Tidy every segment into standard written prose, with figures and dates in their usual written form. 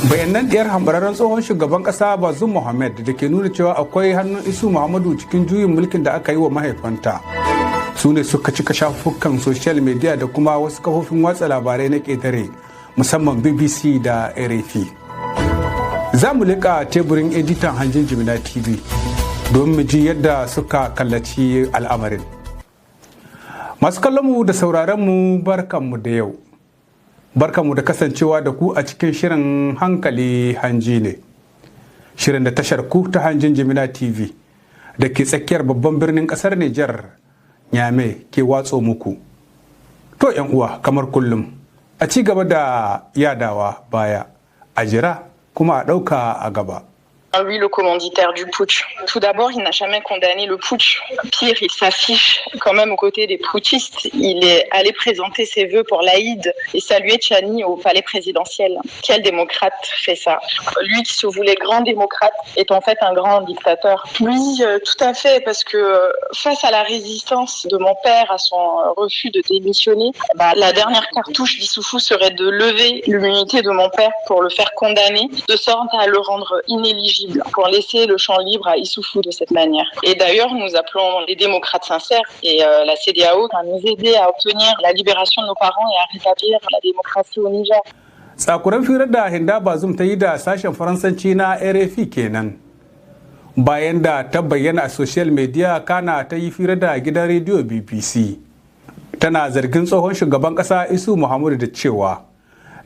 bayanan ɗiyar hambararren tsohon shugaban ƙasa Bazoum Mohamed da ke nuna cewa akwai hannun Isu Muhammadu cikin juyin mulkin da aka yi wa mahaifanta su ne suka cika shafukan social media da kuma wasu kafofin watsa labarai na ƙetare musamman BBC da RFI. Za mu liƙa teburin editan hanjin Jimina TV don mu ji yadda suka kallaci al'amarin. Masu kallonmu da sauraronmu barkanmu da yau. Barkanmu da kasancewa da ku a cikin shirin hankali hanji ne. Shirin da tashar ku ta hanjin Jimina TV da ke tsakiyar babban birnin ƙasar Nijar, Nyame, ke watso muku. To uwa kamar kullum, a ci gaba da yadawa baya, a jira kuma a ɗauka a gaba. Lui, le commanditaire du putsch. Tout d'abord, il n'a jamais condamné le putsch. Pire, il s'affiche quand même aux côtés des putschistes. Il est allé présenter ses vœux pour l'Aïd et saluer Tchani au palais présidentiel. Quel démocrate fait ça? Lui qui se voulait grand démocrate est en fait un grand dictateur. Oui, tout à fait, parce que face à la résistance de mon père à son refus de démissionner, la dernière cartouche d'Issoufou serait de lever l'immunité de mon père pour le faire condamner, de sorte à le rendre inéligible, pour laisser le champ libre à Issoufou de cette manière. Et d'ailleurs, nous appelons les démocrates sincères et la CEDEAO à nous aider à obtenir la libération de nos parents et à rétablir la démocratie au Niger. Tsakuran firar da Hinda Bazoum ta yi da sashen Faransanci na RFI kenan. Bayan da ta bayyana a social media, kana ta yi firar da gidan rediyo BBC. Tana zargin tsohon shugaban ƙasa Isu Muhammadu da cewa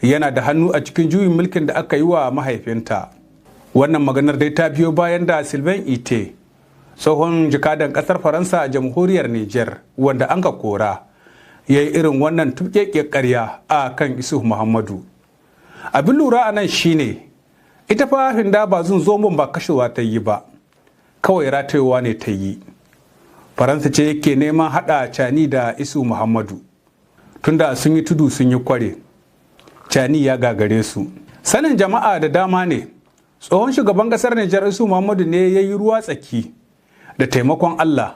yana da hannu a cikin juyin mulkin da aka yi wa mahaifinta. Wannan maganar dai ta biyo bayan da Sylvain Ite, tsohon jikadan kasar Faransa a jamhuriyar Nijar, wanda an ka kora, ya yi irin wannan tuƙeƙe ƙarya a kan Isu Muhammadu. Abin lura a nan shine, ita fa Hinda Bazoum zombon ba kashewa ta yi ba, kawai ratayewa ne ta yi. Faransa ce yake neman haɗa Tchani da Isu Muhammadu, tunda sun yi tudu sun yi kware, Tchani ya gagare su. Sanin jama'a da dama ne, tsohon shugaban kasar Nijar Isu Muhammadu ne ya yi ruwa tsaki da taimakon Allah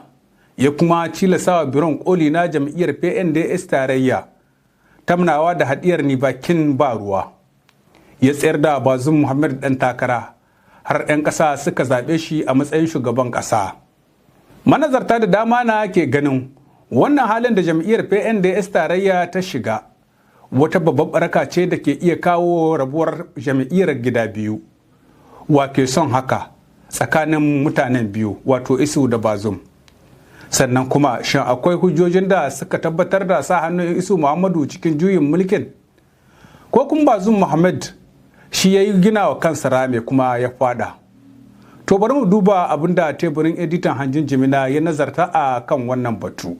ya kuma tilasawa biron koli na jam'iyyar PNDS tarayya tamnawa da hadiyar ni bakin ba ruwa. Ya tsayar da Bazoum Mohamed dan takara har 'yan ƙasa suka zaɓe shi a matsayin shugaban ƙasa. Manazarta da dama na ke ganin wannan halin da jam'iyyar PNDS tarayya ta shiga wata babbar baraka ce da ke iya kawo rabuwar jam'iyyar gida biyu. Wa ke son haka tsakanin mutanen biyu, wato Isu da Bazoum. Sannan kuma shin akwai hujjojin da suka tabbatar da sa hannun Isu Muhammadu cikin juyin mulkin? Ko kuma Bazoum Mohamed shi ya yi gina wa kansa rame kuma ya fada? To bari mu duba abin da teburin editan hanjin Jimina ya nazarta a kan wannan batu.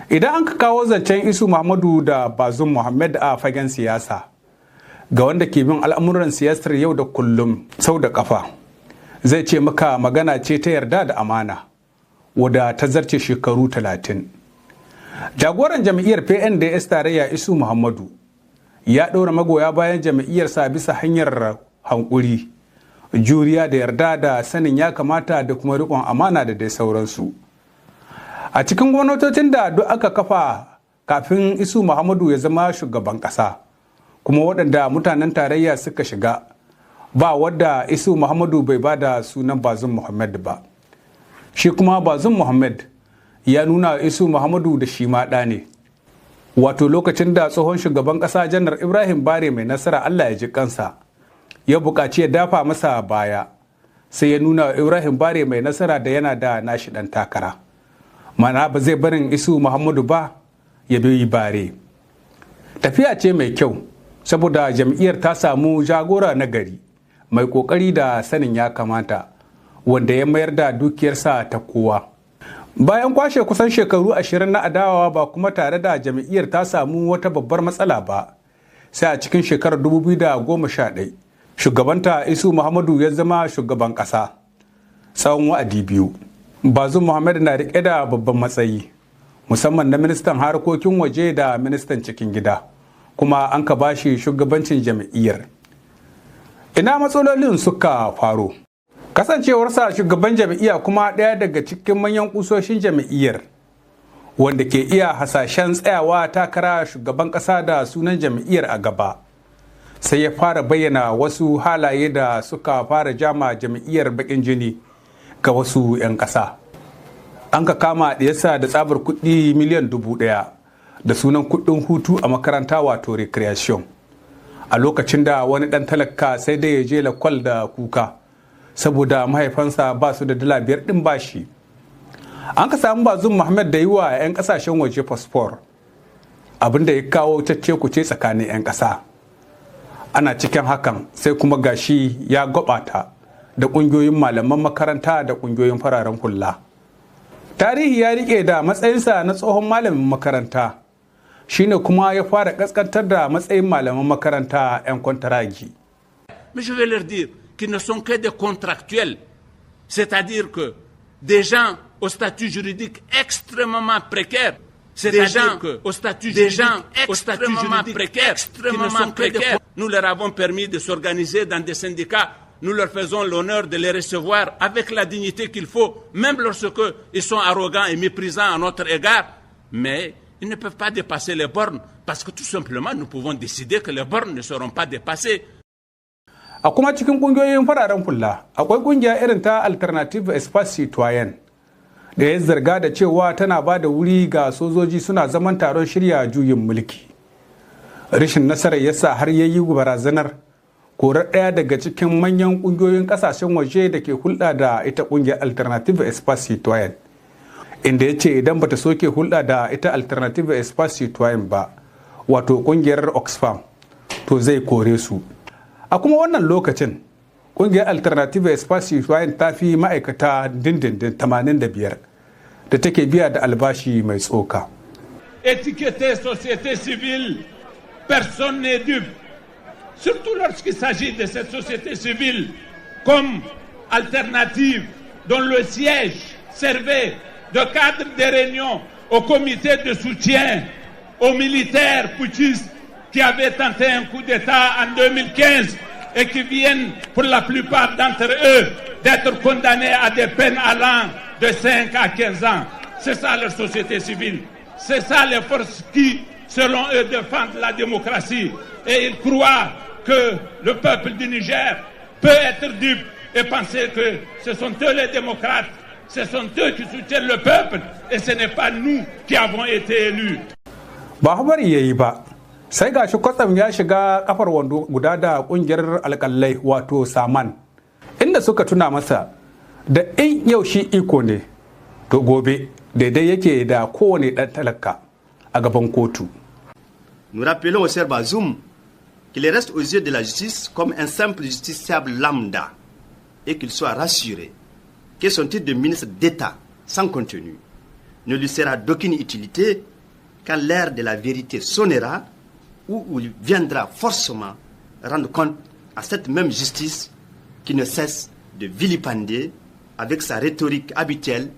Idan an ka kawo zancen Isu Muhammadu da Bazoum Mohamed a fagen siyasa, ga wanda ke bin al'amuran siyasar yau da kullum sau da kafa, zai ce maka magana ce ta yarda da amana wadda ta zarce shekaru 30. Jagoran jam'iyyar PNDS tarayya Isu Muhammadu ya ɗora magoya bayan jam'iyyarsa bisa hanyar hankuri, juriya da yarda da sanin ya kamata da kuma riƙon amana da dai sauransu. A cikin gwamnatocin da duk aka kafa kafin Isu Muhammadu ya zama shugaban ƙasa, kuma waɗanda mutanen tarayya suka shiga, ba wadda Isu Muhammadu bai ba da sunan Bazoum Mohamed ba. Shi kuma Bazoum Mohamed ya nuna Isu Muhammadu da shi ma ɗa ne. Wato lokacin da tsohon shugaban ƙasa Janar Ibrahim Bare mai nasara, Allah ya ji kansa, ya buƙaci ya dafa masa baya, sai ya nuna Ibrahim Bare mai nasara da yana da nashi ɗan takara. Mana ba zai barin Isu Muhammadu ba ya bi Bare. Tafiya ce mai kyau, saboda jam'iyyar ta samu jagora na gari mai kokari da sanin ya kamata, wanda ya mayar da dukiyarsa ta kowa. Bayan kwashe kusan shekaru 20 na adawa ba kuma tare da jam'iyyar ta samu wata babbar matsala ba, sai a cikin shekarar 2011 shugabanta Isu Muhammadu ya zama shugaban ƙasa tsawon wa'adi 2. Bazoum Mohamed na riƙe da babban matsayi, musamman na ministan harkokin waje da ministan cikin gida, kuma an ka bashi shugabancin jam'iyyar. Ina matsalolin suka faro? Kasancewarsa shugaban jam'iyya kuma ɗaya daga cikin manyan kusoshin jam'iyyar, wanda ke iya hasashen tsayawa takara shugaban ƙasa da sunan jam'iyyar a gaba, sai ya fara bayyana wasu halaye da suka fara jama jam'iyyar bakin jini ga wasu 'yan ƙasa. An ka kama ɗiyarsa da tsabar kuɗi miliyan 1,000 da sunan kuɗin hutu a makaranta wato recreation, a lokacin da wani ɗan talaka sai dai ya je lakwal da kuka saboda mahaifansa ba su da dala 5 ɗin bashi. An ka samu Bazum Muhammad da yi wa 'yan ƙasashen waje fasfor, abin da ya kawo cece-kuce tsakanin 'yan ƙasa. Ana cikin hakan sai kuma gashi ya gwabata da ƙungiyoyin malaman makaranta da ƙungiyoyin fararen hula. Tarihi ya rike da matsayinsa na tsohon malamin makaranta, shine kuma ya fara kaskantar da matsayin malaman makaranta 'yan kwantaragi. Mais je vais leur dire qu'ils ne sont que des contractuels, c'est-à-dire que des gens au statut juridique extrêmement précaire, c'est-à-dire qu'au statut extrêmement précaire, nous leur avons permis de s'organiser dans des syndicats. Nous leur faisons l'honneur de les recevoir avec la dignité qu'il faut, même lorsque ils sont arrogants et méprisants à notre égard. Mais ils ne peuvent pas dépasser les bornes, parce que tout simplement, nous pouvons décider que les bornes ne seront pas dépassées. A kuma cikin kungiyoyin fararen hula, akwai kungiya irin ta Alternative Espace Citoyen da ya zarga da cewa tana ba da wuri ga sojoji suna zaman taron shirya juyin mulki. Rashin nasarar yasa har yayi barazanar korar ɗaya daga cikin manyan ƙungiyoyin ƙasashen waje da ke hulɗa da ita ƙungiyar Alternative Espace Citoyen, inda ya ce idan bata soke hulɗa da ita Alternative Espace Citoyen ba, wato ƙungiyar Oxfam, to zai kore su. A kuma wannan lokacin, ƙungiyar Alternative Espace Citoyen ta fi ma'aikata dindindin 85 da take biya da albashi mai tsoka. Étiqueter société civile, personne n'est dupe. Surtout lorsqu'il s'agit de cette société civile comme alternative dont le siège servait de cadre de réunion au comité de soutien aux militaires putschistes qui avaient tenté un coup d'État en 2015 et qui viennent pour la plupart d'entre eux d'être condamnés à des peines allant de 5 à 15 ans. C'est ça leur société civile. C'est ça les forces qui, selon eux, défendent la démocratie. Et ils croient que le peuple du Niger peut être dupe et penser que ce sont eux les démocrates, ce sont eux qui soutiennent le peuple et ce n'est pas nous qui avons été élus. Ba habari yayi ba, sai gashi kwatsam ya shiga kafar wando guda da kungiyar alƙalai wato Saman, inda suka tuna masa da in yau shi iko ne, to gobe daidai yake da kowane ɗan talaka a gaban kotu. Nous rappelons au Cher Bazoum qu'il reste aux yeux de la justice comme un simple justiciable lambda et qu'il soit rassuré que son titre de ministre d'État sans contenu ne lui sera d'aucune utilité quand l'heure de la vérité sonnera où il viendra forcément rendre compte à cette même justice qui ne cesse de vilipender avec sa rhétorique habituelle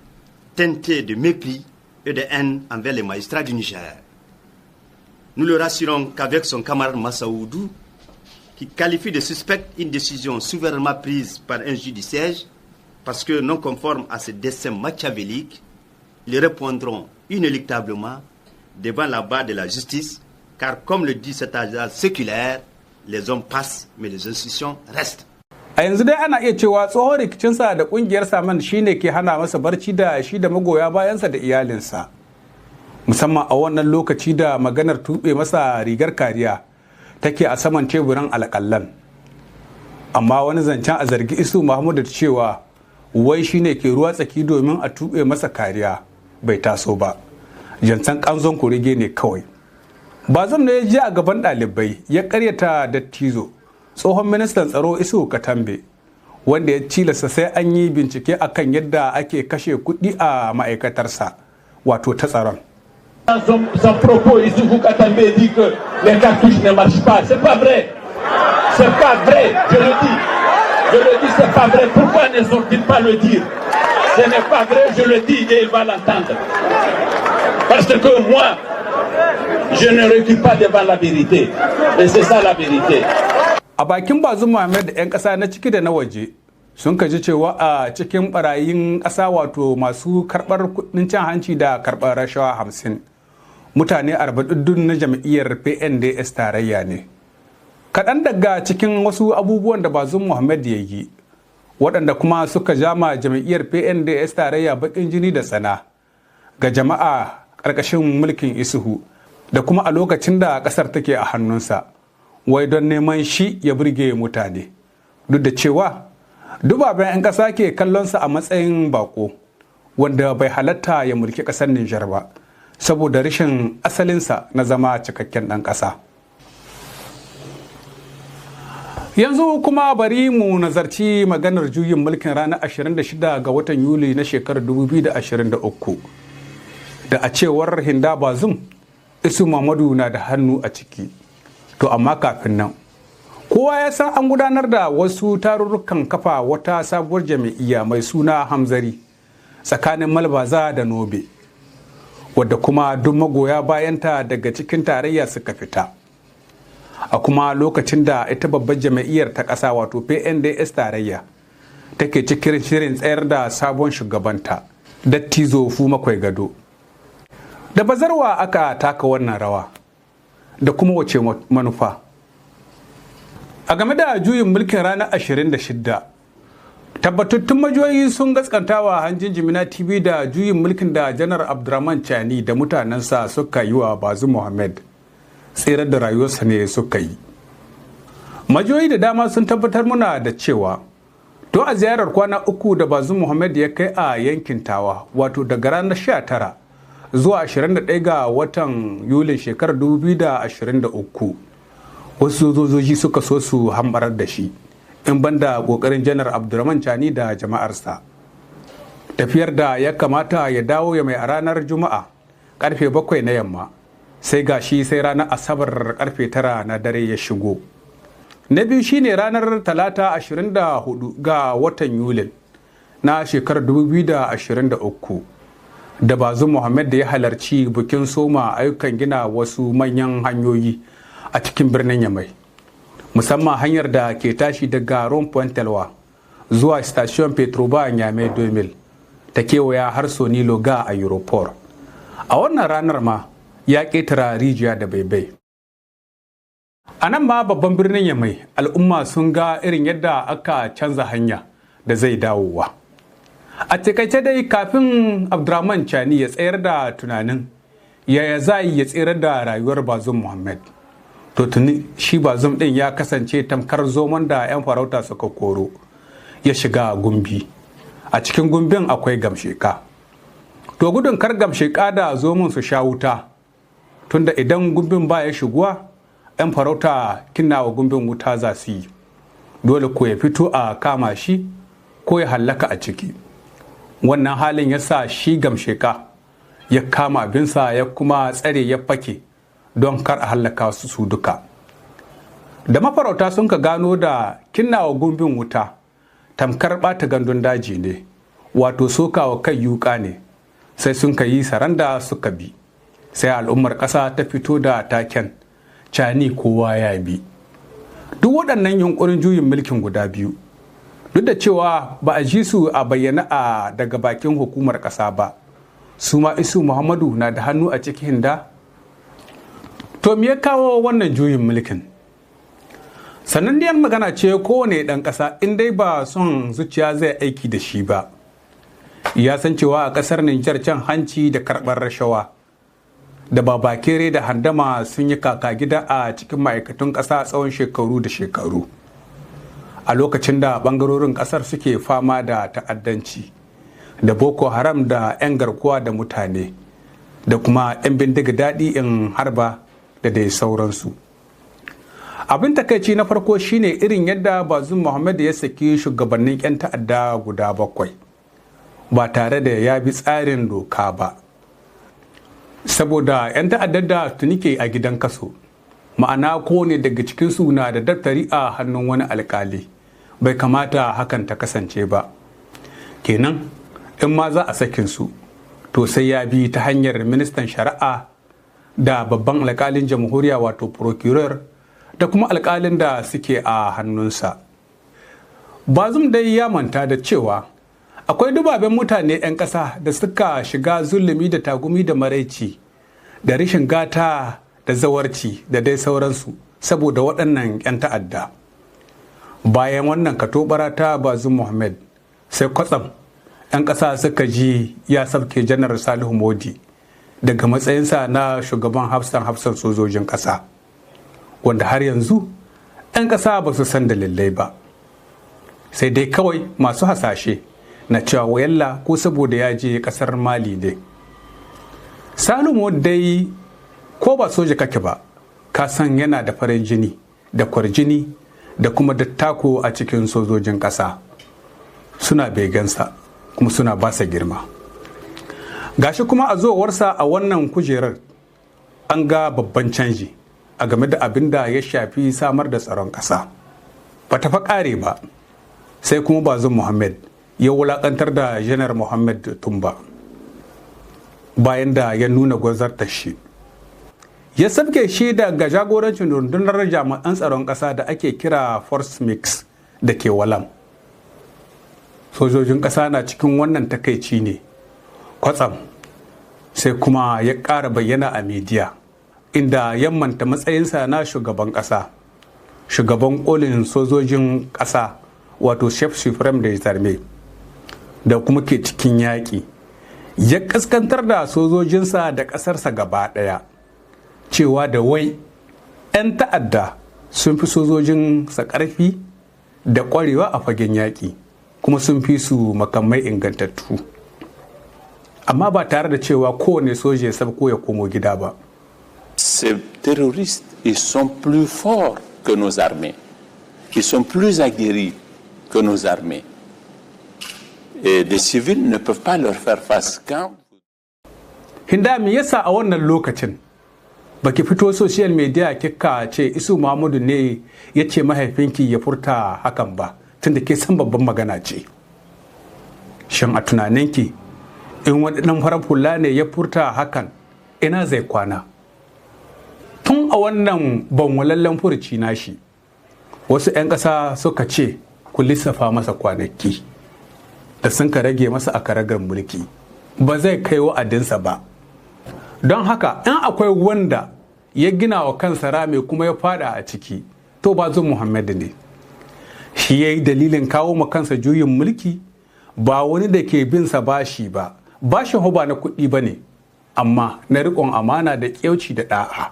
teintée de mépris et de haine envers les magistrats du Niger. Nous le rassurons qu'avec son camarade Massaoudou, qui qualifie de suspecte une décision souverainement prise par un juge du siège, parce que non conforme à ses desseins machiavéliques, ils répondront inéluctablement devant la barre de la justice, car comme le dit cet âge séculaire, les hommes passent, mais les institutions restent. A yanzu dai ana iya cewa tsohon rikicinsa da kungiyar Saman shine ke hana masa barci da shi da magoya bayansa da iyalinsa. Musamman a wannan lokaci da maganar tuɓe masa rigar kariya take a saman teburin alƙallan. Amma wani zancen a zargi Isu Muhammadu da cewa wai shine ke ruwa tsaki domin a tuɓe masa kariya bai taso ba. Jansan ƙanzon kurege ne kawai. Bazum ne ya je a gaban ɗalibai ya ƙaryata dattizo tsohon ministan tsaro Isu Katambe, wanda ya cilasta sai an yi bincike akan yadda ake kashe kuɗi a ma'aikatarsa wato ta tsaron. Dans son propos, Issoufou Katambe dit que les cartouches ne marchent pas. C'est pas vrai. C'est pas vrai, je le dis. Je le dis, c'est pas vrai. Pourquoi ne sont-ils pas le dire? Ce n'est pas vrai, je le dis et il va l'entendre. Parce que moi, je ne recule pas devant la vérité. Et c'est ça la vérité. A bakin Bazum Muhammad da 'yan ƙasa na ciki da na waje sun kaji cewa a cikin barayin ƙasa wato masu karɓar kuɗin cin hanci da karɓar rashawa 50 mutane 40 na jam'iyyar PNDS tarayya ne. kaɗan daga cikin wasu abubuwan da Bazoum Mohamed ya yi waɗanda kuma suka jama jam'iyyar PNDS tarayya baƙin jini da tsana ga jama'a ƙarƙashin mulkin Isuhu da kuma a lokacin da ƙasar take a hannunsa wai don neman shi ya burge mutane duk da cewa dubaben 'yan ƙasa ke kallonsa a matsayin bako wanda bai halatta ya mulki ƙasar Nijar ba saboda rashin asalinsa na zama cikakken ɗan ƙasa. Yanzu kuma bari mu nazarci maganar juyin mulkin ranar 26 ga watan Yuli na shekarar 2023 da a cewar Hinda Bazoum Isu Muhammadu na da hannu a ciki. To amma kafin nan kowa ya san an gudanar da wasu tarurrukan kafa wata sabuwar jam'iyya mai suna Hamzari tsakanin Malbaza da Nobe wadda kuma duk magoya bayanta daga cikin tarayya suka fita. A kuma lokacin da ita babbar jam'iyyar ta ƙasa wato PNDS tarayya take cikin shirin tsayar da sabon shugabanta Dattizo Fuma Gado. Da bazarwa aka taka wannan rawa da kuma wace manufa. A game da juyin mulkin ranar 26 tabbatattun majiyoyi sun gaskantawa hanjin Jimina TV da juyin mulkin da Janar Abdurrahman Chani da mutanensa suka yi wa Bazoum Mohamed tsirar da rayuwarsa ne suka yi. Majiyoyi da dama sun tabbatar muna da cewa to a ziyarar kwana uku da Bazoum Mohamed ya kai a yankin Tawa wato daga ranar 19 zuwa 21 ga watan Yulin shekarar 2023 wasu sojoji suka so su hambarar da shi in banda kokarin Janar Abdurrahman Chani da jama'arsa. Tafiyar da ya kamata ya dawo ya mai a ranar Juma'a karfe 7 na yamma sai gashi sai ranar Asabar karfe 9 na dare ya shigo. Na biyu shine ranar Talata 24 ga watan Yulin na shekarar 2023 da Bazoum Mohamed da ya halarci bikin soma ayyukan gina wasu manyan hanyoyi a cikin birnin Yamai. Musamman hanyar da ke tashi daga Rond-Point Telwa zuwa Station Petroba Nyame 2000 ta kewaya har Soni Loga a Europort. A wannan ranar ma ya ƙetara rijiya da baibai. A nan ma babban birnin Yamai al'umma sun ga irin yadda aka canza hanya da zai dawowa. A takaice dai kafin Abdurrahman Chani ya tsayar da tunanin yaya za ya tsayar da rayuwar Bazoum Mohamed. To tuni shi Bazoum din ya kasance tamkar zomon da 'yan farauta suka koro ya shiga gumbi. A cikin gumbin akwai gamsheka. To gudun kar gamsheka da zomon su sha wuta tunda idan gumbin ba ya shiguwa 'yan farauta kinnawa gumbin wuta za su yi. Dole ko ya fito a kama shi ko ya hallaka a ciki. Wannan halin ya sa shi gamsheka ya kama abinsa ya kuma tsare ya fake don kar a hallaka su duka. Da mafarauta sun ka gano da kinnawa gumbin wuta tamkar ɓata gandun daji ne wato sokawa kai yuka ne sai sun ka yi saranda suka bi sai al'ummar ƙasa ta fito da taken Chani kowa ya bi. Duk waɗannan yunkurin juyin mulkin guda biyu duk da cewa ba a ji su a bayyana a daga bakin hukumar ƙasa ba su ma Isu Muhammadu na da hannu a cikin da. To me ya kawo wannan juyin mulkin? Sananniyar magana ce kowane ɗan ƙasa in dai ba son zuciya zai aiki da shi ba. Ya san cewa a ƙasar Nijar can hanci da karɓar rashawa da babakere da handama sun yi kaka gida a cikin ma'aikatun ƙasa tsawon shekaru da shekaru. A lokacin da ɓangarorin ƙasar suke fama da ta'addanci da Boko Haram da 'yan garkuwa da mutane da kuma 'yan bindiga daɗi in harba da dai sauransu. Abin takaici na farko shine irin yadda Bazoum Mohamed ya saki shugabannin 'yan ta'adda guda 7 ba tare da ya bi tsarin doka ba. Saboda 'yan ta'addar da tuni ke a gidan kaso, ma'ana kowane daga cikinsu na da daftari a hannun wani alkali, bai kamata hakan ta kasance ba. Kenan in ma za a sakin su, to sai ya bi ta hanyar ministan shari'a da babban alkalin jamhuriya wato procureur da kuma alkalin da suke a hannunsa. Bazoum dai ya manta da cewa akwai dubaben mutane 'yan ƙasa da suka shiga zulumi da tagumi da maraici da rashin gata da zawarci da dai sauransu saboda waɗannan 'yan ta'adda. Bayan wannan katobara ta Bazum Muhammad sai kwatsam 'yan ƙasa suka ji ya sabke janar Salihu Modi daga matsayinsa na shugaban hafsan sojojin ƙasa, wanda har yanzu 'yan ƙasa ba su san dalilai ba, sai dai kawai masu hasashe na cewa wayalla ko saboda ya je ƙasar Mali ne. Salihu Modi dai ko ba soja kake ba, ka san yana da farin jini da kwarjini da kuma dattako a cikin sojojin ƙasa. Suna begensa kuma suna basa girma. Gashi kuma a zowarsa a wannan kujerar an ga babban canji a game da abin da ya shafi samar da tsaron ƙasa. Ba ta fa ƙare ba, sai kuma Bazum Muhammad ya wulaƙantar da janar Muhammad Tumba bayan da ya nuna gwazartar shi. Ya sabke shi daga jagorancin rundunar jami'an tsaron ƙasa da ake kira Force Mix da ke Walam. Sojojin ƙasa na cikin wannan takaici ne. Kwatsam sai kuma ya ƙara bayyana a midiya, inda ya manta matsayinsa na shugaban ƙasa, shugaban ƙolin sojojin ƙasa wato Chef Supreme da Zarme, da kuma ke cikin yaƙi. Ya ƙaskantar da sojojinsa da ƙasarsa gaba ɗaya, cewa da wai 'yan ta'adda sun fi sojojinsa ƙarfi da ƙwarewa a fagen yaƙi, kuma sun fi su makamai ingantattu. Amma ba tare da cewa kowane soja ya sabko ya komo gida ba. Ces terroristes, ils sont plus forts que nos armées. Ils sont plus aguerris que nos armées. Et des civils ne peuvent pas leur faire face quand... Hinda me yasa a wannan lokacin baki fito social media kika ce Isu Muhammadu ne ya ce mahaifinki ya furta hakan ba, tunda ke san babban magana ce. Shin a tunaninki in wani ɗan farar hula ne ya furta hakan ina zai kwana? Tun a wannan banwalallen furuci nashi wasu 'yan ƙasa suka ce ku lissafa masa kwanaki da sun ka rage masa a karagar mulki, ba zai kai wa'adinsa ba. Don haka in akwai wanda ya gina wa kansa rame kuma ya fada a ciki, to Bazum Muhammad ne. Shi ya yi dalilin kawo ma kansa juyin mulki, ba wani da ke bin sa bashi ba. Bashin ba na kuɗi ba ne, amma na riƙon amana da ƙyauci da ɗa'a.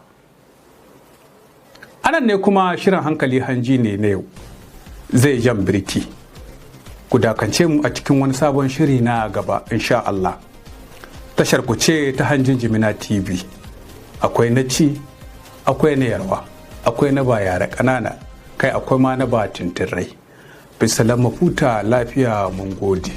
Anan ne kuma shirin hankali hanji ne na yau zai jan birki. Ku dakance mu a cikin wani sabon shiri na gaba insha Allah. Tashar ku ce ta Hanjin Jimina TV. Akwai na ci, akwai na yarwa, akwai na ba yara ƙanana, kai akwai ma na ba tintirai. Bisalam mafuta lafiya mun gode.